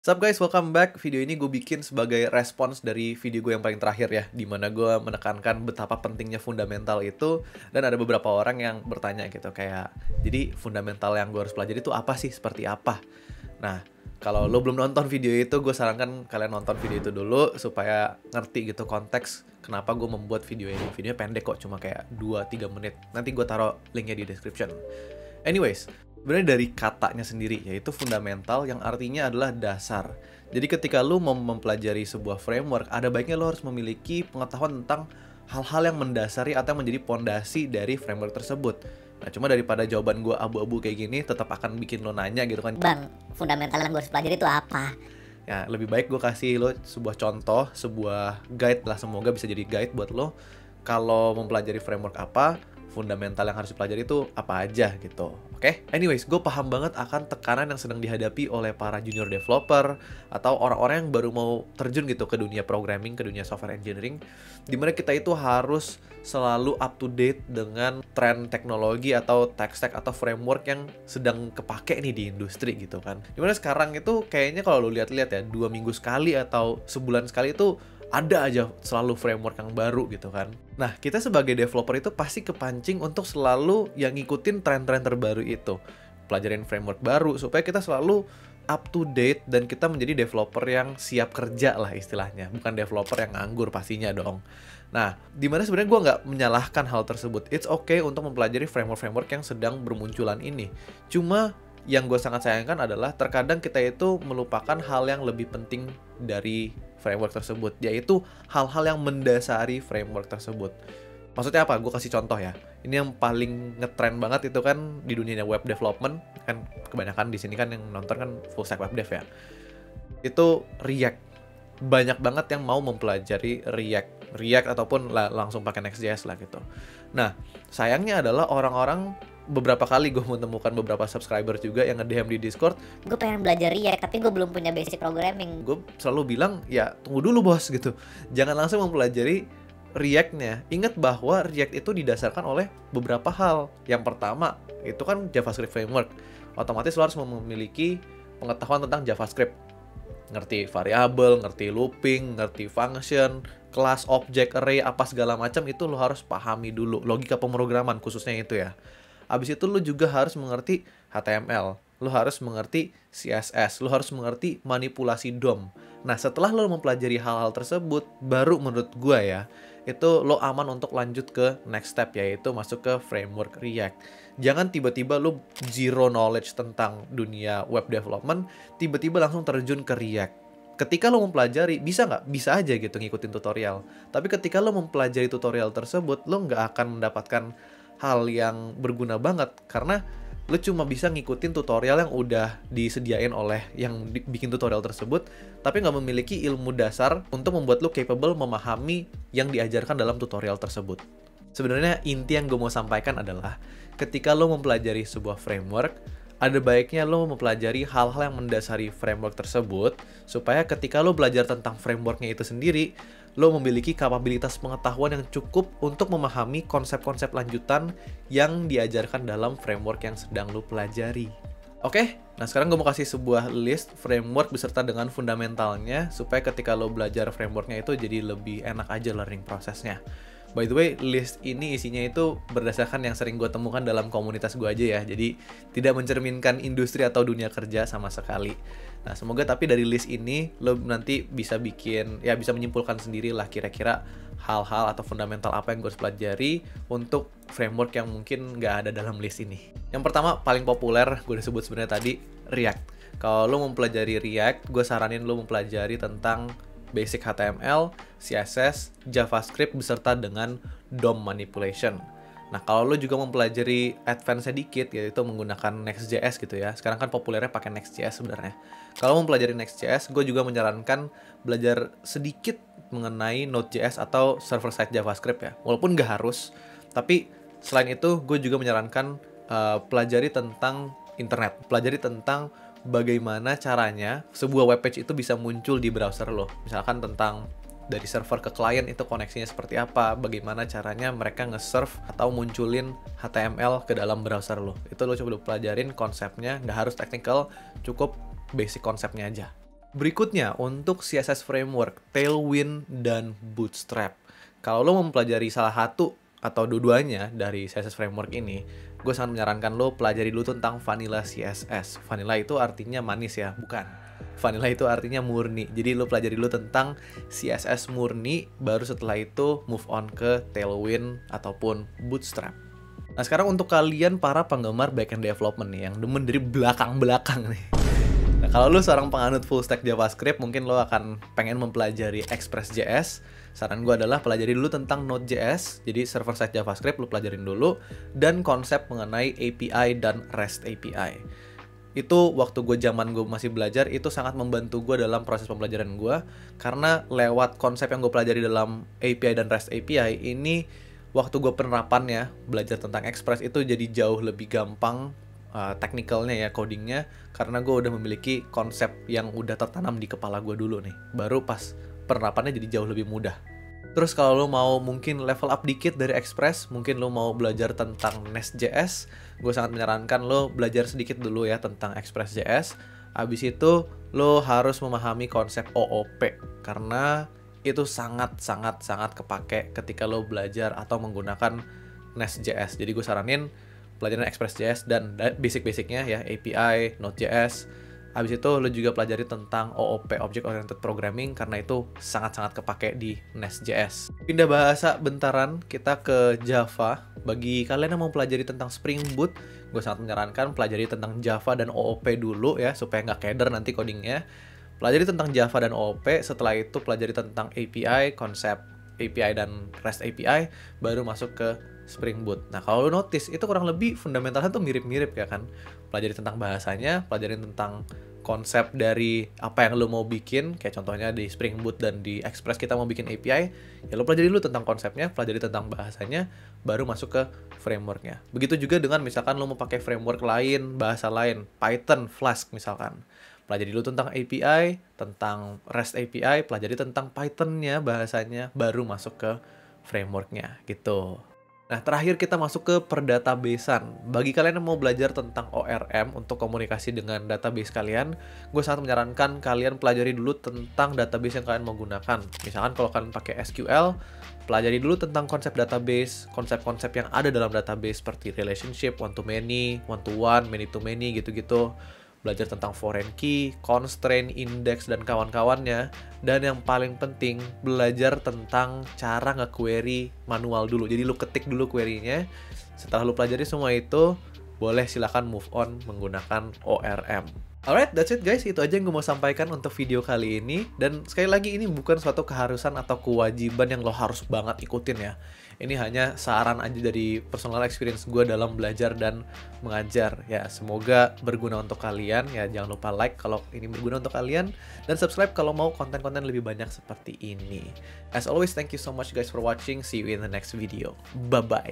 Sup guys, welcome back. Video ini gue bikin sebagai respons dari video gue yang paling terakhir ya, dimana gue menekankan betapa pentingnya fundamental itu. Dan ada beberapa orang yang bertanya gitu, kayak, jadi fundamental yang gue harus pelajari itu apa sih, seperti apa? Nah, kalau lo belum nonton video itu, gue sarankan kalian nonton video itu dulu, supaya ngerti gitu konteks kenapa gue membuat video ini. Videonya pendek kok, cuma kayak 2-3 menit. Nanti gue taruh linknya di description. Anyways, sebenarnya dari katanya sendiri, yaitu fundamental yang artinya adalah dasar. Jadi ketika lu mau mempelajari sebuah framework, ada baiknya lu harus memiliki pengetahuan tentang hal-hal yang mendasari atau yang menjadi pondasi dari framework tersebut. Nah, cuma daripada jawaban gue abu-abu kayak gini, tetap akan bikin lo nanya gitu kan. Bang, fundamental yang gue harus pelajari itu apa? Ya, lebih baik gue kasih lo sebuah contoh, sebuah guide lah, semoga bisa jadi guide buat lo. Kalau mempelajari framework apa, fundamental yang harus dipelajari itu apa aja gitu. Oke? Anyways, gue paham banget akan tekanan yang sedang dihadapi oleh para junior developer atau orang-orang yang baru mau terjun gitu ke dunia programming, ke dunia software engineering, dimana kita itu harus selalu up to date dengan tren teknologi atau tech stack atau framework yang sedang kepake nih di industri gitu kan. Dimana sekarang itu kayaknya kalau lu lihat-lihat ya, 2 minggu sekali atau sebulan sekali itu ada aja selalu framework yang baru gitu kan. Nah, kita sebagai developer itu pasti kepancing untuk selalu yang ngikutin tren-tren terbaru itu. Pelajarin framework baru supaya kita selalu up to date dan kita menjadi developer yang siap kerja lah istilahnya. Bukan developer yang nganggur pastinya dong. Nah, dimana sebenarnya gue nggak menyalahkan hal tersebut. It's okay untuk mempelajari framework-framework yang sedang bermunculan ini. Cuma yang gue sangat sayangkan adalah terkadang kita itu melupakan hal yang lebih penting dari framework tersebut, yaitu hal-hal yang mendasari framework tersebut. Maksudnya apa? Gue kasih contoh ya. Ini yang paling ngetrend banget itu kan di dunia web development, kan kebanyakan di sini kan yang nonton kan full stack web dev ya. Itu React. Banyak banget yang mau mempelajari React ataupun langsung pakai Next.js lah gitu. Nah, sayangnya adalah orang-orang, beberapa kali gue menemukan beberapa subscriber juga yang nge-DM di Discord, Gue pengen belajar React, tapi gue belum punya basic programming. gue selalu bilang, ya tunggu dulu bos gitu. Jangan langsung mempelajari React-nya. Ingat bahwa React itu didasarkan oleh beberapa hal. Yang pertama, itu kan JavaScript framework. Otomatis lo harus memiliki pengetahuan tentang JavaScript. Ngerti variabel, ngerti looping, ngerti function, kelas, objek, array, apa segala macam itu lo harus pahami dulu. Logika pemrograman khususnya itu ya. Abis itu lo juga harus mengerti HTML, lo harus mengerti CSS, lo harus mengerti manipulasi DOM. Nah, setelah lo mempelajari hal-hal tersebut, baru menurut gua ya, itu lo aman untuk lanjut ke next step, yaitu masuk ke framework React. Jangan tiba-tiba lo zero knowledge tentang dunia web development, tiba-tiba langsung terjun ke React. Ketika lo mempelajari, bisa nggak? Bisa aja gitu ngikutin tutorial. Tapi ketika lo mempelajari tutorial tersebut, lo nggak akan mendapatkan hal yang berguna banget, karena lo cuma bisa ngikutin tutorial yang udah disediain oleh yang bikin tutorial tersebut, tapi nggak memiliki ilmu dasar untuk membuat lo capable memahami yang diajarkan dalam tutorial tersebut. Sebenarnya inti yang gue mau sampaikan adalah, ketika lo mempelajari sebuah framework, ada baiknya lo mempelajari hal-hal yang mendasari framework tersebut, supaya ketika lo belajar tentang frameworknya itu sendiri, lo memiliki kapabilitas pengetahuan yang cukup untuk memahami konsep-konsep lanjutan yang diajarkan dalam framework yang sedang lo pelajari. Oke, nah sekarang gue mau kasih sebuah list framework beserta dengan fundamentalnya, supaya ketika lo belajar frameworknya itu jadi lebih enak aja learning prosesnya. By the way, list ini isinya itu berdasarkan yang sering gue temukan dalam komunitas gue aja ya. Jadi tidak mencerminkan industri atau dunia kerja sama sekali. Nah, semoga tapi dari list ini lo nanti bisa bikin, ya bisa menyimpulkan sendiri lah kira-kira hal-hal atau fundamental apa yang gue harus pelajari untuk framework yang mungkin nggak ada dalam list ini. Yang pertama, paling populer, gue udah sebut sebenarnya tadi, React. Kalau lo mempelajari React, gue saranin lo mempelajari tentang basic HTML, CSS, JavaScript beserta dengan DOM manipulation. Nah, kalau lo juga mempelajari advance sedikit, yaitu menggunakan Next.js gitu ya. Sekarang kan populernya pakai Next.js sebenarnya. Kalau mempelajari Next.js, gue juga menyarankan belajar sedikit mengenai Node.js atau server-side JavaScript ya. Walaupun nggak harus, tapi selain itu gue juga menyarankan pelajari tentang internet. Pelajari tentang bagaimana caranya sebuah webpage itu bisa muncul di browser lo. Misalkan tentang dari server ke klien itu koneksinya seperti apa, bagaimana caranya mereka nge-serve atau munculin HTML ke dalam browser lo. Itu lo coba pelajarin konsepnya, nggak harus technical, cukup basic konsepnya aja. Berikutnya, untuk CSS Framework, Tailwind, dan Bootstrap. Kalau lo mau mempelajari salah satu atau dua-duanya dari CSS Framework ini, gue sangat menyarankan lo pelajari dulu tentang Vanilla CSS. Vanilla itu artinya manis ya, bukan. Vanilla itu artinya murni. Jadi lo pelajari dulu tentang CSS murni, baru setelah itu move on ke Tailwind ataupun Bootstrap. Nah sekarang untuk kalian para penggemar backend development nih, yang demen dari belakang-belakang nih. Nah, kalau lu seorang penganut full stack JavaScript, mungkin lo akan pengen mempelajari Express.js. Saran gue adalah pelajari dulu tentang Node.js, jadi server-side JavaScript lu pelajarin dulu, dan konsep mengenai API dan REST API. Itu waktu gue masih belajar, itu sangat membantu gue dalam proses pembelajaran gue, karena lewat konsep yang gue pelajari dalam API dan REST API, ini waktu gue penerapannya, belajar tentang Express itu jadi jauh lebih gampang, technicalnya ya, codingnya, karena gue udah memiliki konsep yang udah tertanam di kepala gue dulu nih, baru pas penerapannya jadi jauh lebih mudah. Terus kalau lo mau mungkin level up dikit dari Express, mungkin lo mau belajar tentang Nest.js, gue sangat menyarankan lo belajar sedikit dulu ya tentang Express.js. Abis itu lo harus memahami konsep OOP, karena itu sangat kepake ketika lo belajar atau menggunakan Nest.js. Jadi gue saranin pelajaran Express.js dan basic-basicnya ya, API, Node.js. Habis itu lo juga pelajari tentang OOP, Object Oriented Programming, karena itu sangat-sangat kepake di Nest.js. Pindah bahasa bentaran, kita ke Java. Bagi kalian yang mau pelajari tentang Spring Boot, gue sangat menyarankan pelajari tentang Java dan OOP dulu ya, supaya nggak keder nanti codingnya. Pelajari tentang Java dan OOP, setelah itu pelajari tentang API, konsep API dan REST API, baru masuk ke Spring Boot. Nah, kalau lo notice, itu kurang lebih fundamentalnya tuh mirip-mirip ya kan. Pelajari tentang bahasanya, pelajari tentang konsep dari apa yang lo mau bikin, kayak contohnya di Spring Boot dan di Express kita mau bikin API, ya lo pelajari dulu tentang konsepnya, pelajari tentang bahasanya, baru masuk ke frameworknya. Begitu juga dengan misalkan lo mau pakai framework lain, bahasa lain, Python, Flask misalkan. Pelajari dulu tentang API, tentang REST API, pelajari tentang Python-nya, bahasanya, baru masuk ke framework-nya, gitu. Nah, terakhir kita masuk ke perdatabasean. Bagi kalian yang mau belajar tentang ORM untuk komunikasi dengan database kalian, gue sangat menyarankan kalian pelajari dulu tentang database yang kalian mau gunakan. Misalkan kalau kalian pakai SQL, pelajari dulu tentang konsep database, konsep-konsep yang ada dalam database seperti relationship, one-to-many, one-to-one, many-to-many, gitu-gitu. Belajar tentang foreign key, constraint, index, dan kawan-kawannya. Dan yang paling penting, belajar tentang cara nge-query manual dulu. Jadi lu ketik dulu query-nya. Setelah lu pelajari semua itu, boleh silahkan move on menggunakan ORM. Alright, that's it guys. Itu aja yang gue mau sampaikan untuk video kali ini. Dan sekali lagi, ini bukan suatu keharusan atau kewajiban yang lo harus banget ikutin ya. Ini hanya saran aja dari personal experience gue dalam belajar dan mengajar. Ya, semoga berguna untuk kalian. Ya, jangan lupa like kalau ini berguna untuk kalian. Dan subscribe kalau mau konten-konten lebih banyak seperti ini. As always, thank you so much guys for watching. See you in the next video. Bye-bye.